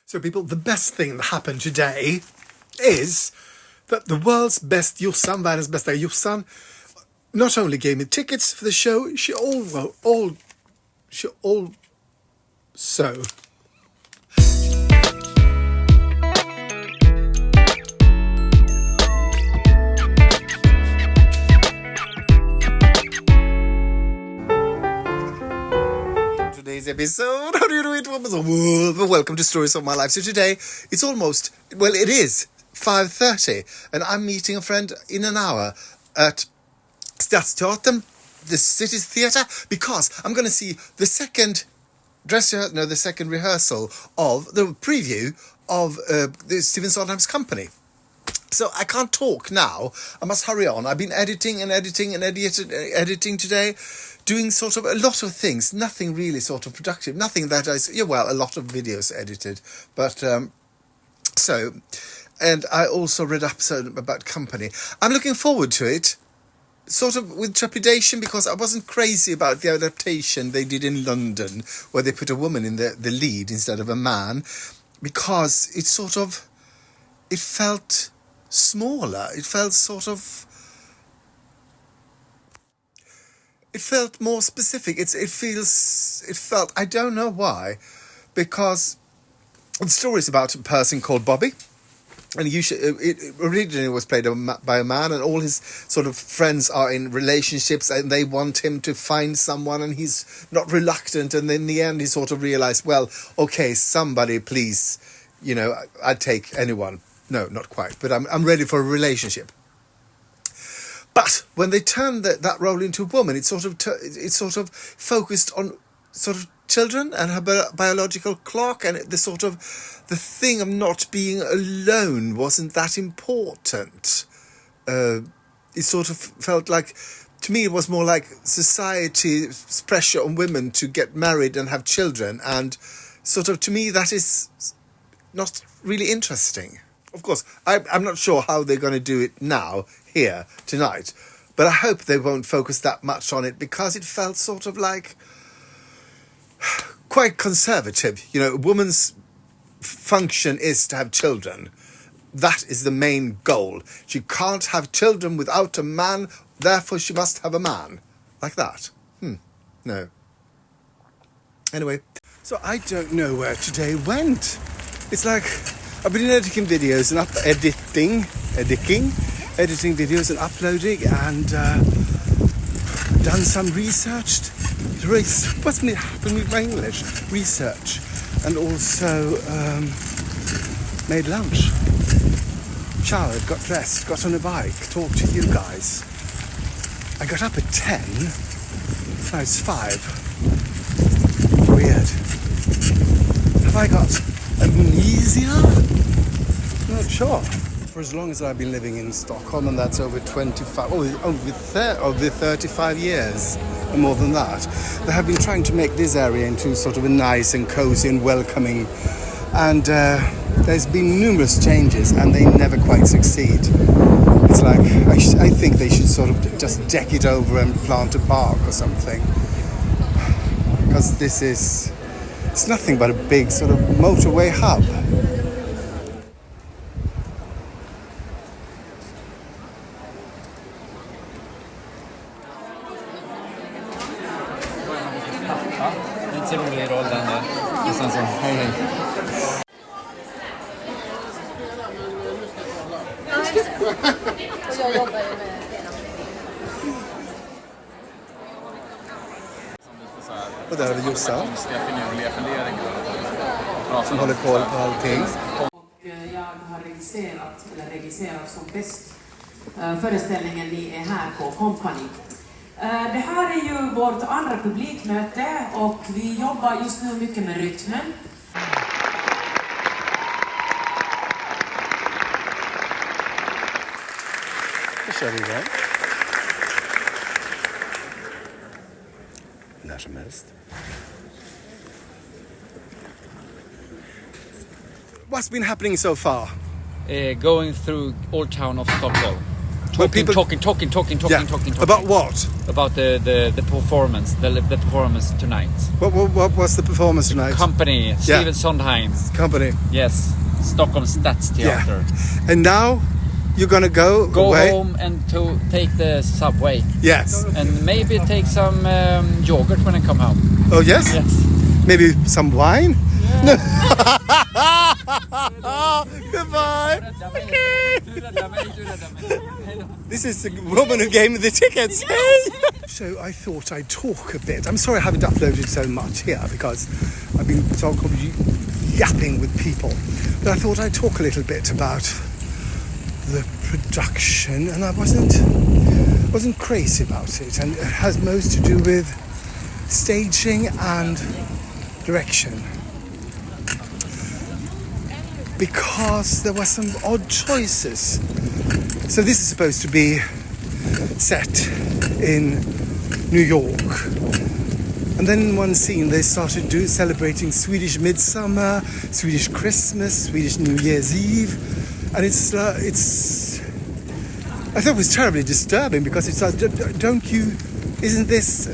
So people, the best thing that happened today is that the world's best Jossan, världens bästa Jossan, not only gave me tickets for the show, she also today's episode. How do you do it? Welcome to Stories of My Life. So today, it's almost, well, it is 5:30, and I'm meeting a friend in an hour at Stadsteatern, the city's theatre, because I'm going to see the second rehearsal of the preview of the Stephen Sondheim's Company. So I can't talk now. I must hurry on. I've been editing today, doing sort of a lot of things. Nothing really sort of productive. Nothing that a lot of videos edited. But and I also read up about Company. I'm looking forward to it, sort of with trepidation, because I wasn't crazy about the adaptation they did in London, where they put a woman in the lead instead of a man, because it felt smaller. It felt more specific. It felt, I don't know why, because the story is about a person called Bobby, and it originally was played by a man, and all his sort of friends are in relationships, and they want him to find someone, and he's not reluctant, and in the end he sort of realized, well, okay, somebody please, I'd take anyone. No, not quite, but I'm ready for a relationship. But when they turned that role into a woman, it sort of focused on sort of children and her biological clock, and the thing of not being alone wasn't that important. It sort of felt like, to me, it was more like society's pressure on women to get married and have children, and sort of, to me, that is not really interesting. Of course, I'm not sure how they're going to do it now, here, tonight, but I hope they won't focus that much on it, because it felt sort of like quite conservative. A woman's function is to have children. That is the main goal. She can't have children without a man, therefore she must have a man. Like that. No. Anyway, so I don't know where today went. It's like I've been editing videos and editing videos and uploading, and done some research. What's happened with my English? Research, and also made lunch, showered, got dressed, got on a bike, talked to you guys. I got up at 10. Now it's 5. Weird. Have I got amnesia? Not sure. For as long as I've been living in Stockholm, and that's over 35 years, and more than that, they have been trying to make this area into sort of a nice and cozy and welcoming, and there's been numerous changes, and they never quite succeed. It's like, I think they should sort of just deck it over and plant a park or something, because it's nothing but a big sort of motorway hub. Lite rolig roll den där. Nästan som hej. Jag jobbar ju med Och där har vi Jossan som håller koll på allting. Och jag har regisserat som bäst föreställningen Ni är här på Company. Det här är ju vårt andra publikmöte, och vi jobbar just nu mycket med rytmen. Då kör vi igång. När som helst. What's been happening so far? Going through Old Town of Stockholm. Talking. About what? About the performance, the performance tonight. What was the performance tonight? Company, Steven Sondheim. Company. Yes, Stockholm Stadsteater. Yeah. And now you're gonna go away? Home and to take the subway. Yes. And maybe take some yogurt when I come home. Oh yes? Yes. Maybe some wine? Yeah. Goodbye. This is the woman who gave me the tickets. So I thought I'd talk a bit. I'm sorry I haven't uploaded so much here because I've been so yapping with people. But I thought I'd talk a little bit about the production, and I wasn't crazy about it, and it has most to do with staging and direction, because there were some odd choices. So this is supposed to be set in New York, and then in one scene they started celebrating Swedish Midsummer, Swedish Christmas, Swedish New Year's Eve, and it's I thought it was terribly disturbing, because it's like, isn't this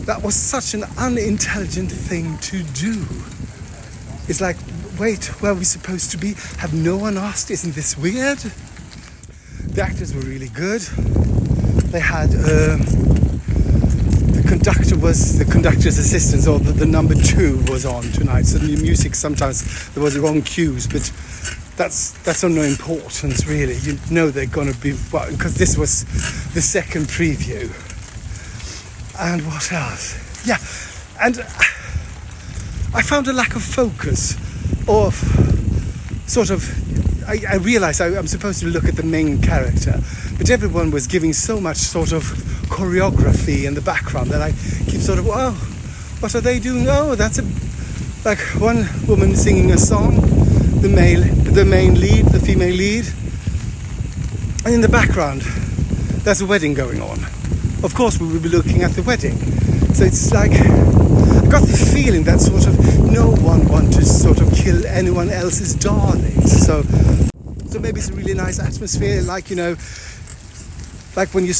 that was such an unintelligent thing to do. It's like, wait, where are we supposed to be? Have no one asked? Isn't this weird? The actors were really good. They had the conductor was the conductor's assistant, or the number 2 was on tonight. So the music, sometimes there was the wrong cues, but that's of no importance really. You know they're going to be, well, because this was the second preview. And what else? Yeah, and I found a lack of focus, or sort of, I realised I'm supposed to look at the main character, but everyone was giving so much sort of choreography in the background that I keep sort of, oh, what are they doing? Oh, that's like one woman singing a song, the main lead, the female lead, and in the background there's a wedding going on. Of course we will be looking at the wedding, so it's like I got the feeling that sort of no one wanted to sort of kill anyone else's darlings. So maybe it's a really nice atmosphere, like, you know, like when you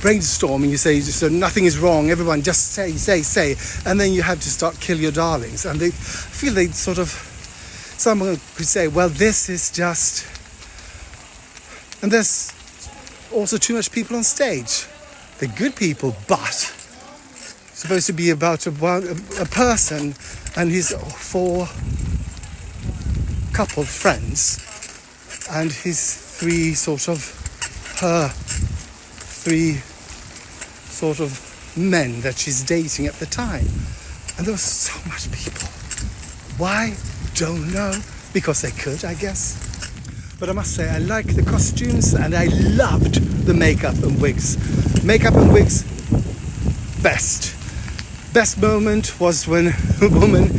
brainstorm and you say, so nothing is wrong, everyone just say, and then you have to start kill your darlings. And I feel they sort of, someone could say, well, this is just, and there's also too much people on stage. They're good people, but supposed to be about a person and his 4 couple friends and his 3 sort of men that she's dating at the time. And there was so much people. Why? Don't know. Because they could, I guess. But I must say, I like the costumes and I loved the makeup and wigs. Makeup and wigs, best. Best moment was when a woman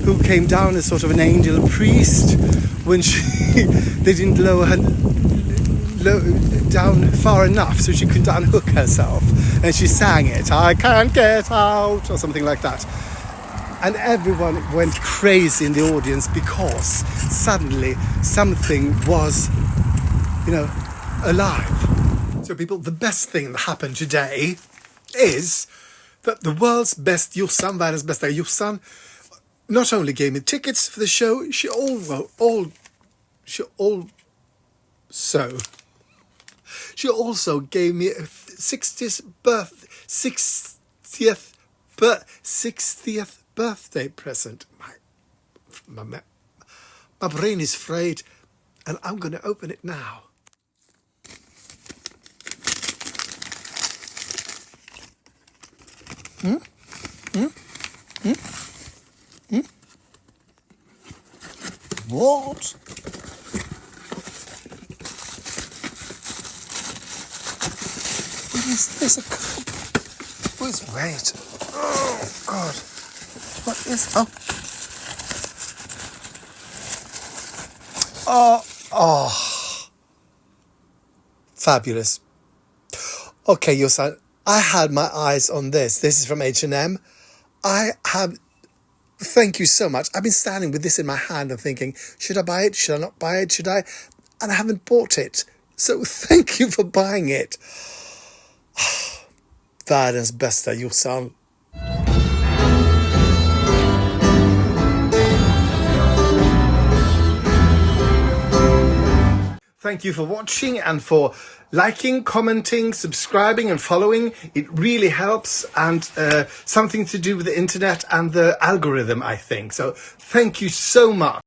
who came down as sort of an angel priest, when they didn't lower her down far enough so she couldn't unhook herself, and she sang it, I can't get out, or something like that. And everyone went crazy in the audience because suddenly something was, alive. So people, the best thing that happened today is that the world's best Jossan, världens bästa Jossan, not only gave me tickets for the show, she also gave me a 60th birthday present. My brain is frayed, and I'm going to open it now. What? Is this a cup? Please wait. Oh, God. What is... Oh. Fabulous. Okay, Jossan, I had my eyes on this. This is from H&M. Thank you so much. I've been standing with this in my hand and thinking, should I buy it? Should I not buy it? Should I? And I haven't bought it. So thank you for buying it. Världens bästa Jossan. Thank you for watching and for liking, commenting, subscribing and following. It really helps, and something to do with the internet and the algorithm, I think. So thank you so much.